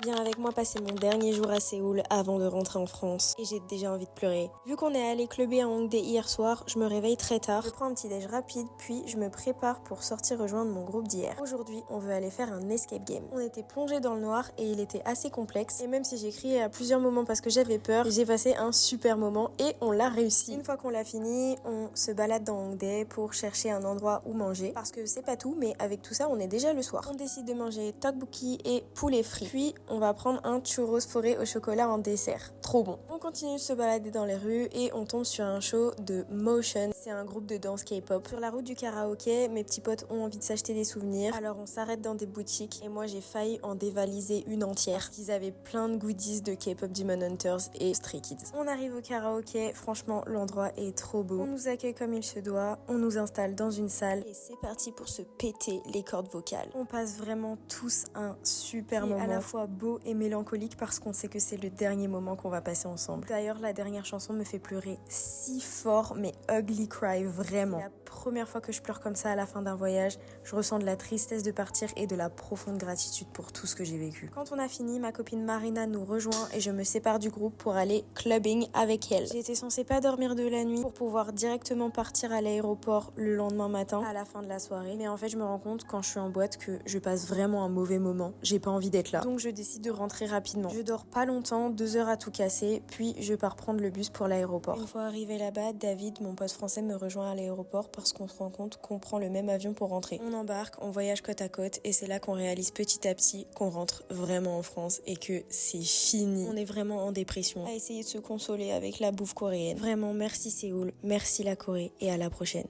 Viens avec moi passer mon dernier jour à Séoul avant de rentrer en France. Et j'ai déjà envie de pleurer. Vu qu'on est allé clubber à Hongdae hier soir, je me réveille très tard. Je prends un petit déj rapide, puis je me prépare pour sortir rejoindre mon groupe d'hier. Aujourd'hui, on veut aller faire un escape game. On était plongé dans le noir et il était assez complexe. Et même si j'ai crié à plusieurs moments parce que j'avais peur, j'ai passé un super moment et on l'a réussi. Une fois qu'on l'a fini, on se balade dans Hongdae pour chercher un endroit où manger. Parce que c'est pas tout, mais avec tout ça, on est déjà le soir. On décide de manger tteokbokki et poulet frit. Puis, on va prendre un churros forêt au chocolat en dessert. Trop bon. On continue de se balader dans les rues et on tombe sur un show de Motion. C'est un groupe de danse K-pop. Sur la route du karaoké, mes petits potes ont envie de s'acheter des souvenirs. Alors on s'arrête dans des boutiques et moi j'ai failli en dévaliser une entière. Ils avaient plein de goodies de K-pop Demon Hunters et Stray Kids. On arrive au karaoké, franchement l'endroit est trop beau. On nous accueille comme il se doit, on nous installe dans une salle et c'est parti pour se péter les cordes vocales. On passe vraiment tous un super moment, à la fois beau et mélancolique parce qu'on sait que c'est le dernier moment qu'on va passer ensemble. D'ailleurs, la dernière chanson me fait pleurer si fort, mais ugly cry, vraiment. C'est la première fois que je pleure comme ça à la fin d'un voyage. Je ressens de la tristesse de partir et de la profonde gratitude pour tout ce que j'ai vécu. Quand on a fini, ma copine Marina nous rejoint et je me sépare du groupe pour aller clubbing avec elle. J'étais censée pas dormir de la nuit pour pouvoir directement partir à l'aéroport le lendemain matin à la fin de la soirée. Mais en fait, je me rends compte quand je suis en boîte que je passe vraiment un mauvais moment. J'ai pas envie d'être là. Donc je décide de rentrer rapidement. Je dors pas longtemps, 2 heures à tout casser, puis je pars prendre le bus pour l'aéroport. Une fois arrivé là-bas, David, mon pote français, me rejoint à l'aéroport parce qu'on se rend compte qu'on prend le même avion pour rentrer. On embarque, on voyage côte à côte et c'est là qu'on réalise petit à petit qu'on rentre vraiment en France et que c'est fini. On est vraiment en dépression. À essayer de se consoler avec la bouffe coréenne. Vraiment, merci Séoul, merci la Corée et à la prochaine.